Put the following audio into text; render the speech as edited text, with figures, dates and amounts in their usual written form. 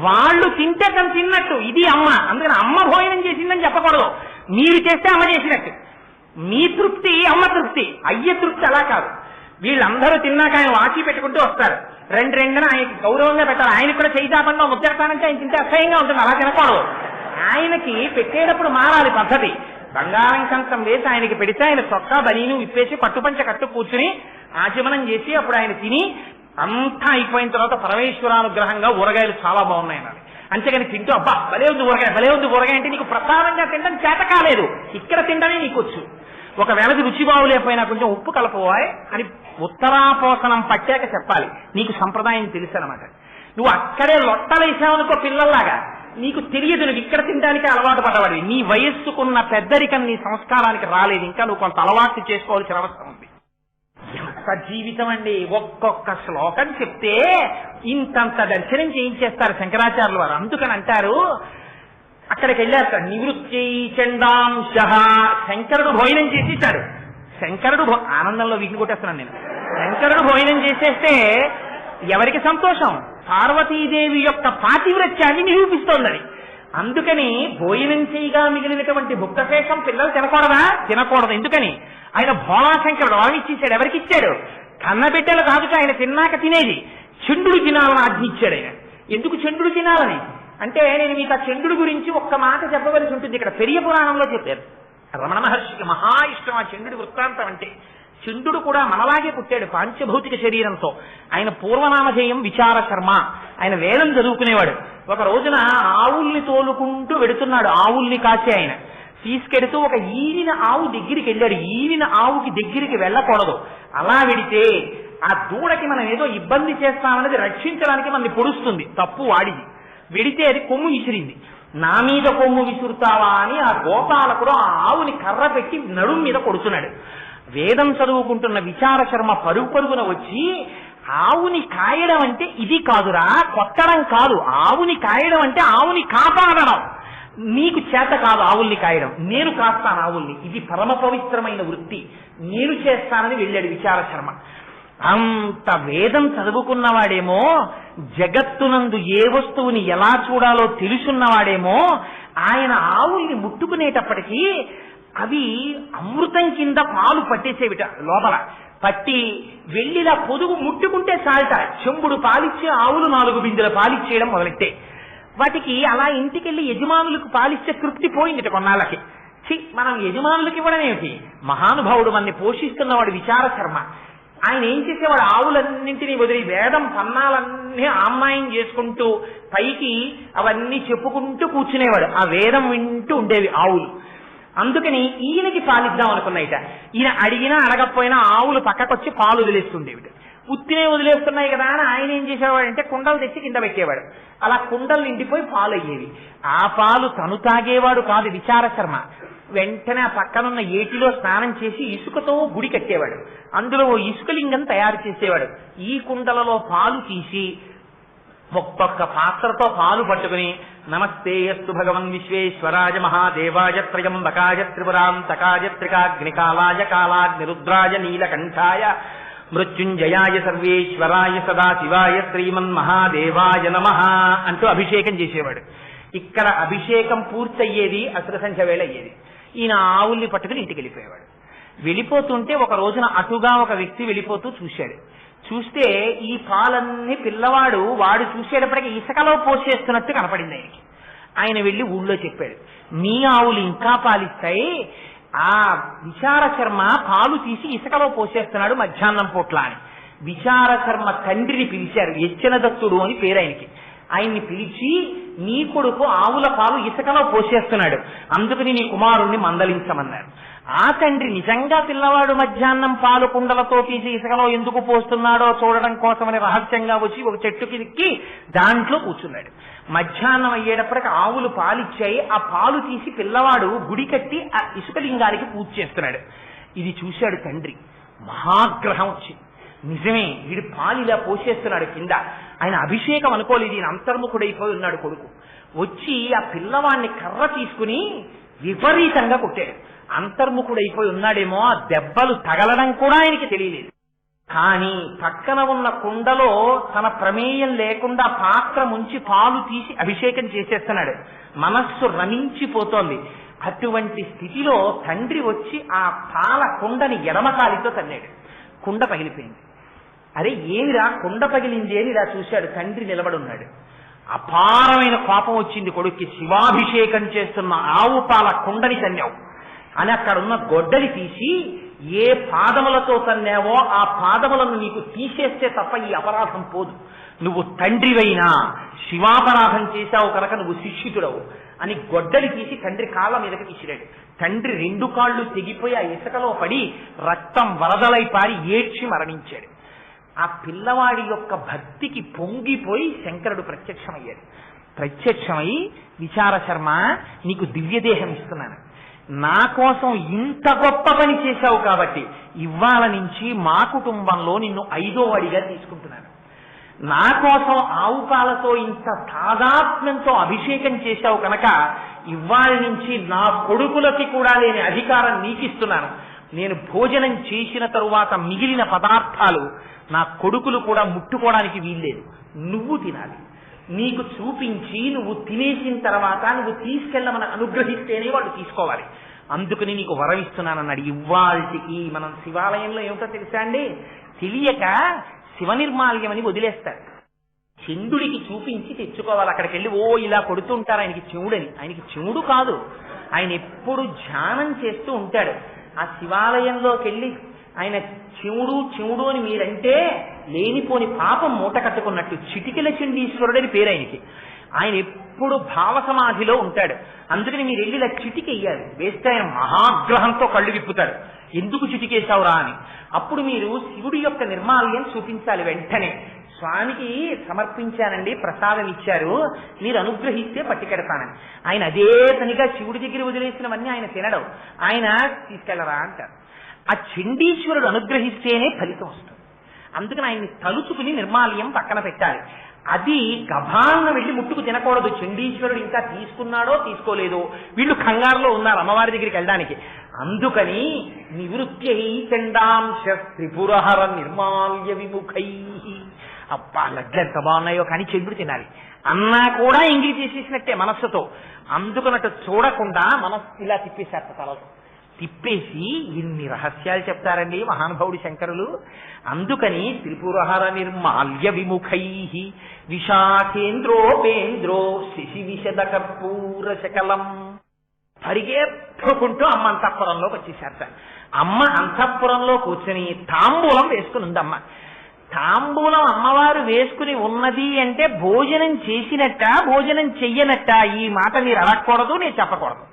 వాళ్ళు తింటే తను తిన్నట్టు, ఇది అమ్మ. అందుకని అమ్మ భోజనం చేసిందని చెప్పకూడదు, మీరు చేస్తే అమ్మ చేసినట్టు. మీ తృప్తి అమ్మ తృప్తి, అయ్య తృప్తి అలా కాదు. వీళ్ళందరూ తిన్నాక ఆయన వాచి పెట్టుకుంటూ వస్తారు. రెండున ఆయనకి గౌరవంగా పెట్టాలి. ఆయనకు కూడా చేయిదాపంగా ముద్దెడతానంటే ఆయన తింటే అసహ్యంగా ఉంటుంది, అలా తినకూడదు. ఆయనకి పెట్టేటప్పుడు మారాలి పద్ధతి. బంగారం కంచం వేసి ఆయనకి పెడితే ఆయన చొక్కా బనీను విప్పేసి పట్టుపంచ కట్టు కూర్చుని ఆచమనం చేసి అప్పుడు ఆయన తిని అంతా అయిపోయిన తర్వాత పరమేశ్వరానుగ్రహంగా ఊరగాయలు చాలా బాగున్నాయి అనాలి. అంతేగాని తింటూ అబ్బా భలే ఉంది ఊరగాయ అంటే నీకు ప్రసాదంగా తినడం చేత కాలేదు, ఇక్కడ తినడమే నీకు వచ్చు. ఒకవేళది రుచి బాగులేకపోయినా కొంచెం ఉప్పు కలపవాయ్ అని ఉత్తరాపోసనం పట్టాక చెప్పాలి. నీకు సంప్రదాయం తెలుసు అనమాట. నువ్వు అక్కడే లొట్టలేసావనుకో పిల్లల్లాగా, నీకు తెలియదు, నువ్వు ఇక్కడ తినడానికి అలవాటు పడ్డవాడివి. నీ వయస్సుకున్న పెద్దరికం నీ సంస్కారానికి రాలేదు, ఇంకా నువ్వు కొంత అలవాటు చేసుకోవాల్సిన అవసరం ఉంది. ఎంత జీవితం అండి! ఒక్కొక్క శ్లోకం చెప్తే ఇంతంత దర్శనం చేయించేస్తారు శంకరాచార్యుల వారు. అందుకని అంటారు, అక్కడికి వెళ్ళేస్తాడు నివృత్తి చండాంశ. శంకరుడు భోజనం చేసేసాడు. శంకరుడు ఆనందంలో వీటిని కొట్టేస్తున్నాను నేను. శంకరుడు భోజనం చేసేస్తే ఎవరికి సంతోషం? పార్వతీదేవి యొక్క పాతివ్రత్యాన్ని నిరూపిస్తోందని. అందుకని భోజనం చేయగా మిగిలినటువంటి భుక్తశేషం పిల్లలు తినకూడదు. ఎందుకని? ఆయన భోళాశంకరుడు వాళ్ళనిచ్చేసాడు. ఎవరికి ఇచ్చాడు? కన్నబిడ్డలు కాదు, ఆయన తిన్నాక తినేది. చంద్రుడు తినాలని ఆజ్ఞిచ్చాడు ఆయన. ఎందుకు చంద్రుడు తినాలని అంటే, నేను మీకు ఆ చంద్రుడి గురించి ఒక్క మాట చెప్పవలసి ఉంటుంది. ఇక్కడ పెరియ పురాణంలో చెప్పారు. రమణ మహర్షికి మహా ఇష్టం ఆ చంద్రుడి వృత్తాంతం అంటే. చంద్రుడు కూడా మనలాగే పుట్టాడు పాంచభౌతిక శరీరంతో. ఆయన పూర్వనామధేయం విచార శర్మ. ఆయన వేదం చదువుకునేవాడు. ఒక రోజున ఆవుల్ని తోలుకుంటూ వెడుతున్నాడు. ఆవుల్ని కాచే ఆయన తీసుకెడుతూ ఒక ఈనిన ఆవు దగ్గరికి వెళ్ళాడు. ఈనిన ఆవుకి దగ్గరికి వెళ్ళకూడదు. అలా వెడితే ఆ దూడకి మనం ఏదో ఇబ్బంది చేస్తామన్నది రక్షించడానికి మనల్ని పొడుస్తుంది. తప్పు వాడిది. వెడితే అది కొమ్ము విసిరింది. నా మీద కొమ్ము విసురుతావా అని ఆ గోపాలకుడు ఆ ఆవుని కర్ర పెట్టి నడుం మీద కొడుతున్నాడు. వేదం చదువుకుంటున్న విచార శర్మ పరుగున వచ్చి, ఆవుని కాయడం అంటే ఇది కాదురా, కొట్టడం కాదు. ఆవుని కాయడం అంటే ఆవుని కాపాడడం. నీకు చేత కాదు ఆవుల్ని కాయడం, నేను కాస్తాను ఆవుల్ని. ఇది పరమ పవిత్రమైన వృత్తి, నేను చేస్తానని వెళ్ళాడు విచార శర్మ. అంత వేదం చదువుకున్నవాడేమో, జగత్తునందు ఏ వస్తువుని ఎలా చూడాలో తెలుసున్నవాడేమో, ఆయన ఆవుల్ని ముట్టుకునేటప్పటికీ అవి అమృతం కింద పాలు పట్టేసేవిట. లోపల పట్టి వెళ్ళిలా పొదుగు ముట్టుకుంటే చాలట చెంబుడు పాలిచ్చి ఆవులు 4 బిందెల పాలిచ్చేయడం మొదలెట్టే. వాటికి అలా ఇంటికెళ్ళి యజమానులకు పాలిచ్చే తృప్తి పోయిందిట కొన్నాళ్ళకి. మనం యజమానులకు ఇవ్వడం ఏమిటి? మహానుభావుడు మనని పోషిస్తున్నవాడు విచార శర్మ. ఆయన ఏం చేసేవాడు? ఆవులన్నింటినీ వదిలి వేదం పన్నాలన్నీ ఆమ్మాయం చేసుకుంటూ పైకి అవన్నీ చెప్పుకుంటూ కూర్చునేవాడు. ఆ వేదం వింటూ ఉండేవి ఆవులు. అందుకని ఈయనకి పాలిద్దాం అనుకున్నాయిట. ఈయన అడిగినా అడగకపోయినా ఆవులు పక్కకొచ్చి పాలు వదిలేస్తుండేవి. ఉత్తినే వదిలేస్తున్నాయి కదా అని ఆయన ఏం చేసేవాడంటే కుండలు తెచ్చి కింద పెట్టేవాడు. అలా కుండలు నిండిపోయి పాలు అయ్యేవి. ఆ పాలు తను తాగేవాడు కాదు విచార శర్మ. వెంటనే ఆ పక్కనున్న ఏటిలో స్నానం చేసి ఇసుకతో గుడి కట్టేవాడు. అందులో ఇసుకలింగం తయారు చేసేవాడు. ఈ కుండలలో పాలు తీసి ఒక్కొక్క పాత్రతో పాలు పట్టుకుని, నమస్తే అస్తు భగవన్ విశ్వేశ్వరాయ మహాదేవాయ త్రయంబకాయ త్రిపురాంతకాయ త్రికాగ్నికాలాయ కాలాగ్నిరుద్రాయ నీలకంఠాయ మృత్యుంజయాయ సర్వేశ్వరాయ సదాశివాయ శ్రీమన్మహాదేవాయ నమః అంటూ అభిషేకం చేసేవాడు. ఇక్కడ అభిషేకం పూర్తయ్యేది అసుర సంఖ్య వేళ అయ్యేది. ఈయన ఆవుల్ని పట్టుకుని ఇంటికి వెళ్ళిపోయేవాడు. వెళ్ళిపోతుంటే ఒక రోజున అటుగా ఒక వ్యక్తి వెళ్ళిపోతూ చూశాడు. చూస్తే ఈ పాలన్నీ పిల్లవాడు వాడు చూసేటప్పటికీ ఇసుకలో పోసేస్తున్నట్టు కనపడింది ఆయనకి. ఆయన వెళ్ళి ఊళ్ళో చెప్పాడు, మీ ఆవులు ఇంకా పాలిస్తాయి, ఆ విచార శర్మ పాలు తీసి ఇసుకలో పోసేస్తున్నాడు మధ్యాహ్నం పూట్ల అని. విచార శర్మ తండ్రిని పిలిచారు. యచ్చన దత్తుడు అని పేరు ఆయనకి. ఆయన్ని పిలిచి, నీ కొడుకు ఆవుల పాలు ఇసుకలో పోసేస్తున్నాడు, అందుకని నీ కుమారుణ్ణి మందలించమన్నారు. ఆ తండ్రి నిజంగా పిల్లవాడు మధ్యాహ్నం పాలు కుండలతో తీసి ఇసుకలో ఎందుకు పోస్తున్నాడో చూడడం కోసమని రహస్యంగా వచ్చి ఒక చెట్టుకి ఎక్కి దాంట్లో కూర్చున్నాడు. మధ్యాహ్నం అయ్యేటప్పటికి ఆవులు పాలిచ్చాయి. ఆ పాలు తీసి పిల్లవాడు గుడి కట్టి ఆ ఇసుకలింగానికి పూజ చేస్తున్నాడు. ఇది చూశాడు తండ్రి. మహాగ్రహం వచ్చింది. నిజమే, వీడు పాలు ఇలా పోసేస్తున్నాడు కింద. ఆయన అభిషేకం అనుకోలేదు, ఈయన అంతర్ముఖుడైపోయి ఉన్నాడు కొడుకు. వచ్చి ఆ పిల్లవాడిని కర్ర తీసుకుని విపరీతంగా కొట్టాడు. అంతర్ముఖుడైపోయి ఉన్నాడేమో, ఆ దెబ్బలు తగలడం కూడా ఆయనకి తెలియలేదు. కానీ పక్కన ఉన్న కుండలో తన ప్రమేయం లేకుండా పాత్ర ముంచి పాలు తీసి అభిషేకం చేసేస్తున్నాడు. మనస్సు రమించిపోతోంది. అటువంటి స్థితిలో తండ్రి వచ్చి ఆ పాల కుండని ఎడమకాలితో తన్నాడు. కుండ పగిలిపోయింది. అరే ఏమిరా కుండ పగిలింది అని ఇలా చూశాడు. తండ్రి నిలబడున్నాడు. అపారమైన కోపం వచ్చింది కొడుక్కి. శివాభిషేకం చేస్తున్న ఆవు పాల కుండని తన్నావు అని అక్కడున్న గొడ్డలి తీసి ఏ పాదములతో తన్నావో ఆ పాదములను నీకు తీసేస్తే తప్ప ఈ అపరాధం పోదు. నువ్వు తండ్రివైనా శివాపరాధం చేశావు కనుక నువ్వు శిష్యుడవు అని గొడ్డలి తీసి తండ్రి కాళ్ళ మీదకి తీసిరాడు. తండ్రి 2 కాళ్ళు తెగిపోయి ఆ ఇసుకలో పడి రక్తం వరదలై పారి ఏడ్చి మరణించాడు. ఆ పిల్లవాడి యొక్క భక్తికి పొంగిపోయి శంకరుడు ప్రత్యక్షమయ్యాడు. ప్రత్యక్షమై విచార శర్మ నీకు దివ్యదేహం ఇస్తున్నాను, నా కోసం ఇంత గొప్ప పని చేశావు కాబట్టి ఇవాళ నుంచి మా కుటుంబంలో నిన్ను 5వ వాడిగా తీసుకుంటున్నాను. నా కోసం ఆవు పాలతో ఇంత తాదాత్మ్యంతో అభిషేకం చేశావు కనుక ఇవాళ నుంచి నా కొడుకులకి కూడా లేని అధికారం నీకిస్తున్నాను. నేను భోజనం చేసిన తరువాత మిగిలిన పదార్థాలు నా కొడుకులు కూడా ముట్టుకోవడానికి వీల్లేదు, నువ్వు తినాలి. నీకు చూపించి నువ్వు తినేసిన తర్వాత నువ్వు తీసుకెళ్ళమని అనుగ్రహిస్తేనే వాళ్ళు తీసుకోవాలి. అందుకని నీకు వరం ఇస్తున్నానన్నాడు. ఇవాళకి మనం శివాలయంలో ఏమిటో తెలుసా అండి, తెలియక శివ నిర్మాల్యం అని వదిలేస్తారు. చంద్రుడికి చూపించి తెచ్చుకోవాలి. అక్కడికి వెళ్ళి ఓ ఇలా కొడుతుంటారు ఆయనకి చెవుడని. ఆయనకి చెవుడు కాదు, ఆయన ఎప్పుడు ధ్యానం చేస్తూ ఉంటాడు. ఆ శివాలయంలోకి వెళ్ళి ఆయన చెవుడు చెవుడు అని మీరంటే లేనిపోని పాపం మూట కట్టుకున్నట్టు. చిటికెల చండీశ్వరుడు అని పేరు ఆయనకి. ఆయన ఎప్పుడు భావ సమాధిలో ఉంటాడు. అందుకని మీరు వెళ్ళి ఇలా చిటికెయ్యాలి. వేస్తే ఆయన మహాగ్రహంతో కళ్ళు విప్పుతాడు. ఎందుకు చిటికేశావురా అని. అప్పుడు మీరు శివుడి యొక్క నిర్మాల్యం చూపించాలి. వెంటనే స్వామికి సమర్పించానండి, ప్రసాదం ఇచ్చారు, మీరు అనుగ్రహిస్తే పట్టుకెడతానని. ఆయన అదే పనిగా శివుడి దగ్గర వదిలేసినవన్నీ ఆయన తినడం. ఆయన తీసుకెళ్లరా అంటారు. ఆ చండీశ్వరుడు అనుగ్రహిస్తేనే ఫలితం వస్తుంది. అందుకని ఆయన్ని తలుచుకుని నిర్మాల్యం పక్కన పెట్టాలి. అది గభాలను వెళ్ళి ముట్టుకు తినకూడదు. చండీశ్వరుడు ఇంకా తీసుకున్నాడో తీసుకోలేదో, వీళ్ళు కంగారులో ఉన్నారు అమ్మవారి దగ్గరికి వెళ్ళడానికి. అందుకని నివృత్యై చండాంశ త్రిపురహర నిర్మాల్య విముఖై. అబ్బా లడ్లు ఎంత బాగున్నాయో కానీ చంద్రుడు తినాలి అన్నా కూడా ఎంగిలి చేసేసినట్టే మనస్సుతో. అందుకన్నట్టు చూడకుండా మనస్సు ఇలా తిప్పేశారు. తలతో తిప్పేసి ఇన్ని రహస్యాలు చెప్తారండి మహానుభావుడు శంకరులు. అందుకని త్రిపురహర నిర్మాల్య విముఖై విశాఖేంద్రోపేంద్రో శశి విశద కర్పూర శకలం. పరిగెత్తుకుంటూ అమ్మ అంతఃపురంలోకి వచ్చేసారట. అమ్మ అంతఃపురంలో కూర్చొని తాంబూలం వేసుకుని ఉంది అమ్మ. తాంబూలం అమ్మవారు వేసుకుని ఉన్నది అంటే భోజనం చేసినట్ట భోజనం చెయ్యనట్ట, ఈ మాట మీరు అడగకూడదు, నేను చెప్పకూడదు.